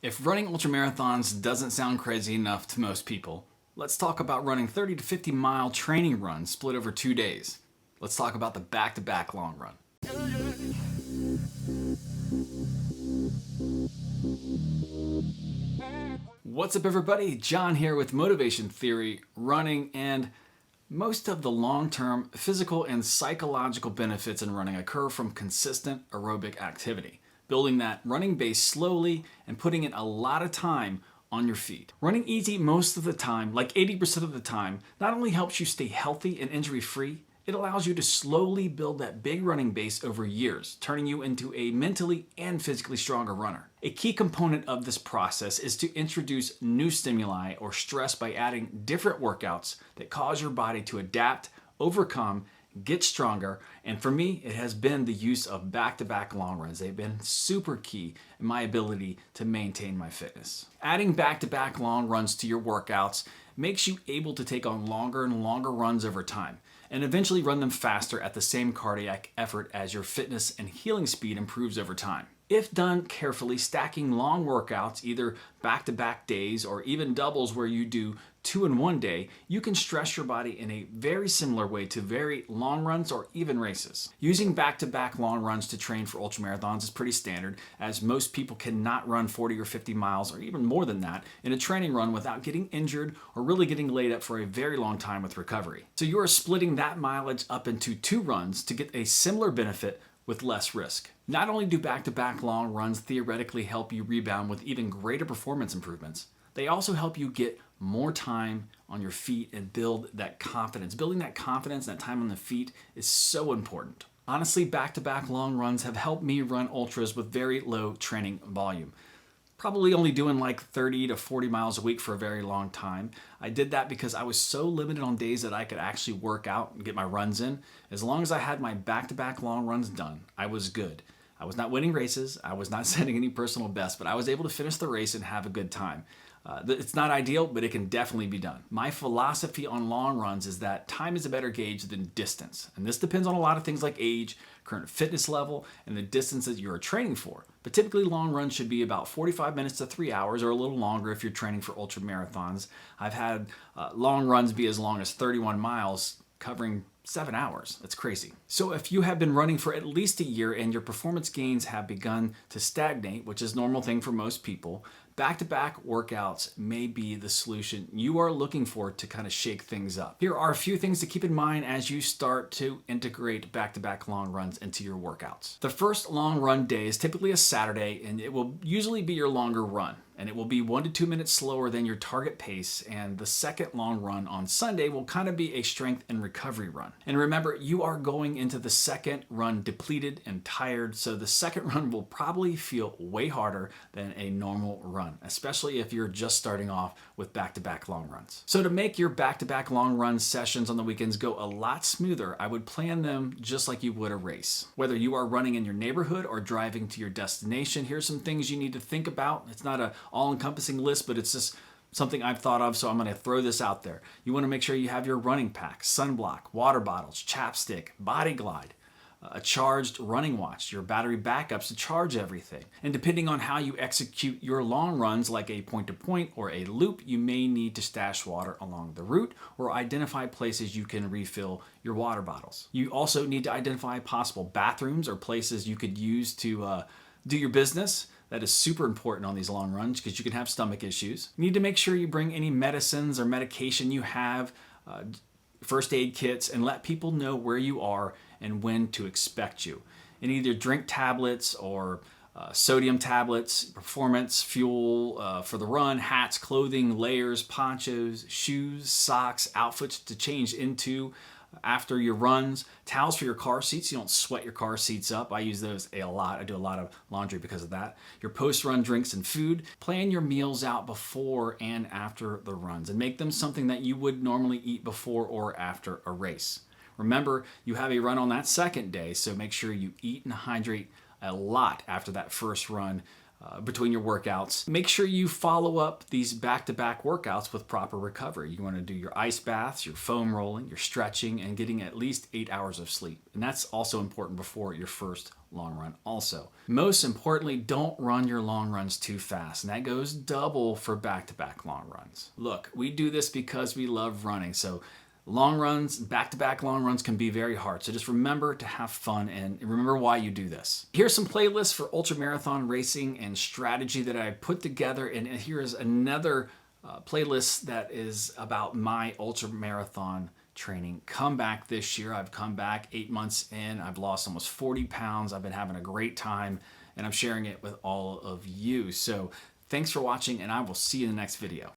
If running ultramarathons doesn't sound crazy enough to most people, let's talk about running 30 to 50 mile training runs split over 2 days. Let's talk about the back-to-back long run. What's up everybody? John here with Motivation Theory, running, and most of the long-term physical and psychological benefits in running occur from consistent aerobic activity, building that running base slowly and putting in a lot of time on your feet. Running easy most of the time, like 80% of the time, not only helps you stay healthy and injury-free, it allows you to slowly build that big running base over years, turning you into a mentally and physically stronger runner. A key component of this process is to introduce new stimuli or stress by adding different workouts that cause your body to adapt, overcome, get stronger, and for me, it has been the use of back-to-back long runs. They've been super key in my ability to maintain my fitness. Adding back-to-back long runs to your workouts makes you able to take on longer and longer runs over time, and eventually run them faster at the same cardiac effort as your fitness and healing speed improves over time. If done carefully, stacking long workouts, either back-to-back days or even doubles where you do 2 in 1 day, you can stress your body in a very similar way to very long runs or even races. Using back-to-back long runs to train for ultramarathons is pretty standard, as most people cannot run 40 or 50 miles or even more than that in a training run without getting injured or really getting laid up for a very long time with recovery. So you are splitting that mileage up into 2 runs to get a similar benefit with less risk. Not only do back-to-back long runs theoretically help you rebound with even greater performance improvements, they also help you get more time on your feet and build that confidence. Building that confidence, that time on the feet, is so important. Honestly, back-to-back long runs have helped me run ultras with very low training volume. Probably only doing like 30 to 40 miles a week for a very long time. I did that because I was so limited on days that I could actually work out and get my runs in. As long as I had my back-to-back long runs done, I was good. I was not winning races, I was not setting any personal best, but I was able to finish the race and have a good time. It's not ideal, but it can definitely be done. My philosophy on long runs is that time is a better gauge than distance. And this depends on a lot of things like age, current fitness level, and the distance that you're training for. But typically long runs should be about 45 minutes to 3 hours or a little longer if you're training for ultra marathons. I've had long runs be as long as 31 miles, covering 7 hours. That's crazy. So if you have been running for at least a year and your performance gains have begun to stagnate, which is a normal thing for most people, back-to-back workouts may be the solution you are looking for to kind of shake things up. Here are a few things to keep in mind as you start to integrate back-to-back long runs into your workouts. The first long run day is typically a Saturday, and it will usually be your longer run. And it will be 1 to 2 minutes slower than your target pace, and the second long run on Sunday will kind of be a strength and recovery run. And remember, you are going into the second run depleted and tired, so the second run will probably feel way harder than a normal run, especially if you're just starting off with back-to-back long runs. So to make your back-to-back long run sessions on the weekends go a lot smoother, I would plan them just like you would a race. Whether you are running in your neighborhood or driving to your destination, here's some things you need to think about. It's not a all-encompassing list, but it's just something I've thought of, so I'm going to throw this out there. You want to make sure you have your running pack, sunblock, water bottles, chapstick, body glide, a charged running watch, your battery backups to charge everything. And depending on how you execute your long runs, like a point-to-point or a loop, you may need to stash water along the route or identify places you can refill your water bottles. You also need to identify possible bathrooms or places you could use to do your business. That is super important on these long runs because you can have stomach issues. You need to make sure you bring any medicines or medication you have, first aid kits, and let people know where you are and when to expect you. And either drink tablets or sodium tablets, performance, fuel for the run, hats, clothing, layers, ponchos, shoes, socks, outfits to change into after your runs, towels for your car seats. You don't sweat your car seats up. I use those a lot. I do a lot of laundry because of that. Your post-run drinks and food. Plan your meals out before and after the runs and make them something that you would normally eat before or after a race. Remember, you have a run on that second day, so make sure you eat and hydrate a lot after that first run between your workouts. Make sure you follow up these back-to-back workouts with proper recovery. You want to do your ice baths, your foam rolling, your stretching, and getting at least 8 hours of sleep. And that's also important before your first long run also. Most importantly, don't run your long runs too fast. And that goes double for back-to-back long runs. Look, we do this because we love running. So long runs, back-to-back long runs can be very hard. So just remember to have fun and remember why you do this. Here's some playlists for ultramarathon racing and strategy that I put together. And here is another playlist that is about my ultramarathon training comeback this year. I've come back 8 months in. I've lost almost 40 pounds. I've been having a great time and I'm sharing it with all of you. So thanks for watching and I will see you in the next video.